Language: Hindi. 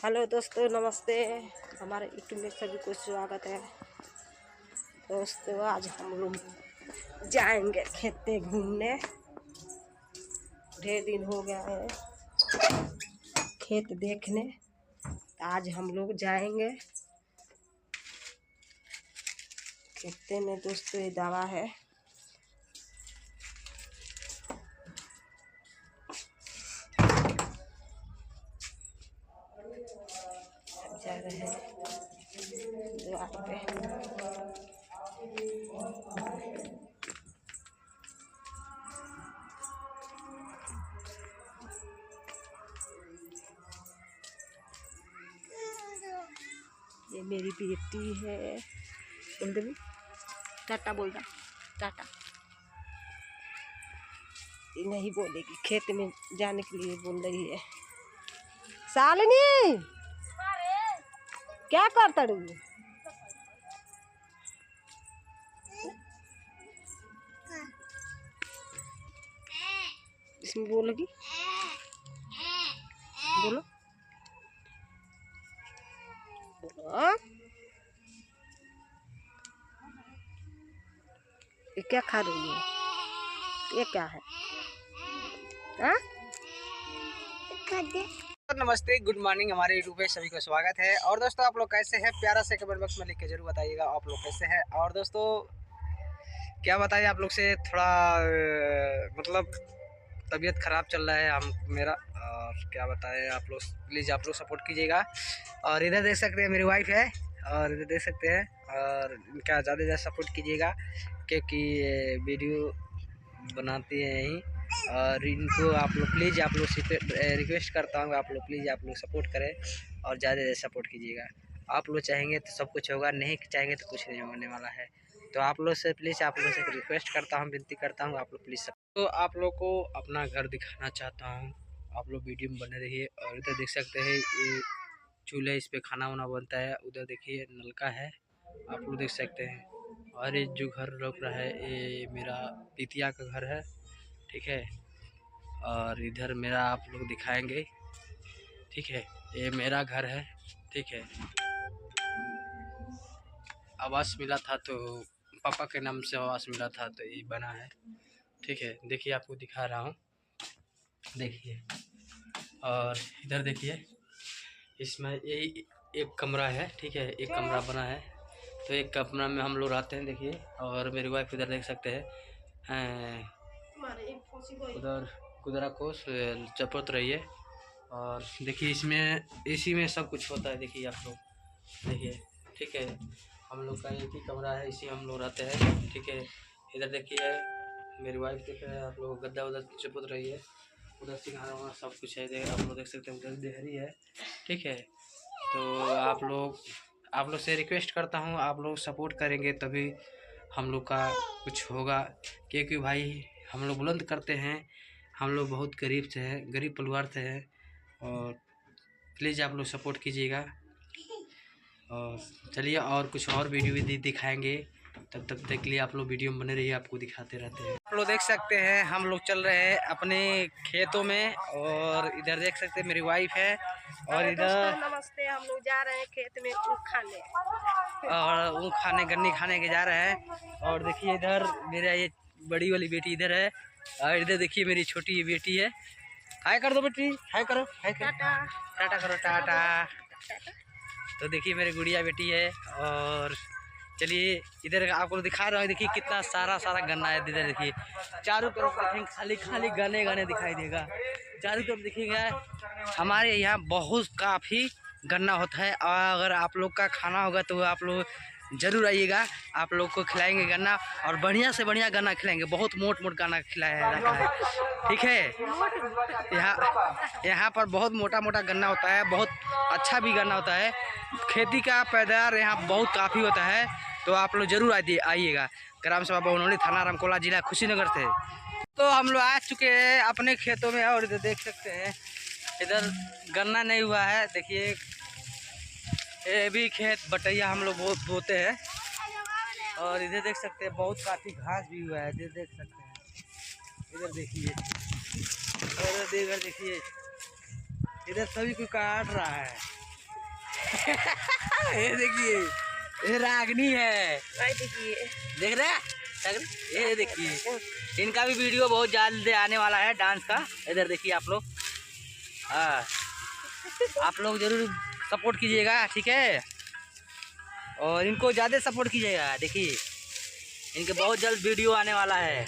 हेलो दोस्तों, नमस्ते। हमारे यूट्यूब में सभी को स्वागत है। दोस्तों, आज हम लोग जाएंगे खेत पे घूमने। ढेर दिन हो गया है खेत देखने, तो आज हम लोग जाएंगे खेते में। दोस्तों, ये दवा है, जा रहे हैं द्वार पे। ये मेरी बेटी है। बोल दे, टाटा बोल रहा, टाटा। ये नहीं बोलेगी, खेत में जाने के लिए बोल रही है। शालिनी, क्या करता रू? इसमें बोलोगी, बोलो बोलो। ये क्या खा रही है? ये क्या है? हाँ? नमस्ते, गुड मॉर्निंग। हमारे यूट्यूब पे सभी को स्वागत है। और दोस्तों, आप लोग कैसे हैं? प्यारा से कमेंट बॉक्स में लिख के जरूर बताइएगा आप लोग कैसे हैं। और दोस्तों, क्या बताइए आप लोग से, थोड़ा मतलब तबीयत ख़राब चल रहा है मेरा। और क्या बताएं आप लोग, प्लीज़ आप लोग सपोर्ट कीजिएगा। और इधर देख सकते हैं मेरी वाइफ है, और इधर देख सकते हैं। और इनका ज़्यादा से ज़्यादा सपोर्ट कीजिएगा, क्योंकि वीडियो बनाती है यहीं। और इनको आप लोग प्लीज़, आप लोग से रिक्वेस्ट करता हूँ, आप लोग प्लीज़ आप लोग सपोर्ट करें और ज़्यादा से ज़्यादा सपोर्ट कीजिएगा। आप लोग चाहेंगे तो सब कुछ होगा, नहीं चाहेंगे तो कुछ नहीं होने वाला है। तो आप लोग से प्लीज़, आप लोग से रिक्वेस्ट करता हूँ, विनती करता हूँ, आप लोग प्लीज़। तो आप लोग को अपना घर दिखाना चाहता हूँ, आप लोग वीडियो में बने रहिए। और इधर देख सकते हैं ये चूल्हे, इस पर खाना वाना बनता है। उधर देखिए नलका है, आप लोग देख सकते हैं। और ये जो घर रोक रहा है, ये मेरा पितिया का घर है, ठीक है। और इधर मेरा आप लोग दिखाएंगे, ठीक है। ये मेरा घर है, ठीक है। आवास मिला था तो पापा के नाम से आवास मिला था, तो ये बना है, ठीक है। देखिए, आपको दिखा रहा हूँ, देखिए। और इधर देखिए, इसमें ये एक कमरा है, ठीक है। एक कमरा बना है, तो एक कमरा में हम लोग रहते हैं, देखिए। और मेरी वाइफ इधर देख सकते हैं, उधर कुदरा को चपत रही है। और देखिए, इसमें इसी में सब कुछ होता है, देखिए आप लोग देखिए, ठीक है। हम लोग का एक ही कमरा है, इसी हम लोग रहते हैं, ठीक है। इधर देखिए मेरी वाइफ देख रहे हैं आप लोग, गद्दा उधर चपत रही है, उधर सिंघारा वहाँ सब कुछ है, आप लोग देख सकते हैं। उधर देहरी है, ठीक है। तो आप लोग से रिक्वेस्ट करता हूँ, आप लोग सपोर्ट करेंगे तभी हम लोग का कुछ होगा। क्योंकि भाई हम लोग बुलंद करते हैं, हम लोग बहुत गरीब से हैं, गरीब परिवार से हैं। और प्लीज़ आप लोग सपोर्ट कीजिएगा। और चलिए, और कुछ और वीडियो भी दिखाएंगे, तब तक के लिए आप लोग वीडियो में बने रहिए, आपको दिखाते रहते हैं। आप लोग देख सकते हैं हम लोग चल रहे हैं अपने खेतों में। और इधर देख सकते हैं मेरी वाइफ है, और इधर नमस्ते। हम लोग जा रहे हैं खेत में ऊख खाने, और ऊख खाने, गन्नी खाने के जा रहे हैं। और देखिए इधर मेरा ये बड़ी वाली बेटी इधर है, और इधर देखिए मेरी छोटी बेटी है। हाय कर दो बेटी, हाय करो, हाय करो, टाटा करो, टाटा। तो देखिए मेरी गुड़िया बेटी है। और चलिए, इधर आपको दिखा रहा हूँ, देखिए कितना सारा गन्ना है। इधर देखिए चारों तरफ देखेंगे, खाली खाली गन्ने दिखाई देगा। चारों तरफ देखिएगा, हमारे यहाँ बहुत काफ़ी गन्ना होता है। और अगर आप लोग का खाना होगा तो आप लोग ज़रूर आइएगा, आप लोग को खिलाएंगे गन्ना, और बढ़िया से बढ़िया गन्ना खिलाएंगे। बहुत मोट गन्ना खिलाया जाता है, ठीक है। यहाँ पर बहुत मोटा गन्ना होता है, बहुत अच्छा भी गन्ना होता है। खेती का पैदावार यहाँ बहुत काफ़ी होता है। तो आप लोग जरूर आइएगा। ग्राम सभा बवनौली, थाना रामकोला, जिला कुशीनगर से। तो हम लोग आ चुके हैं अपने खेतों में। और इधर देख सकते हैं, इधर गन्ना नहीं हुआ है, देखिए ये भी खेत बटैया हम लोग बहुत बोते हैं। और इधर देख सकते हैं बहुत काफ़ी घास भी हुआ है, इधर देख सकते हैं। इधर देखिए, और इधर देखिए, इधर सभी को काट रहा है। ये देखिए, ये रागनी है, देखिए देख रहे हैं? ये देखिए, इनका भी वीडियो बहुत जल्द आने वाला है डांस का। इधर देखिए आप लोग, हाँ आप लोग जरूर सपोर्ट कीजिएगा, ठीक है, और इनको ज़्यादा सपोर्ट कीजिएगा। देखिए इनके बहुत जल्द वीडियो आने वाला है।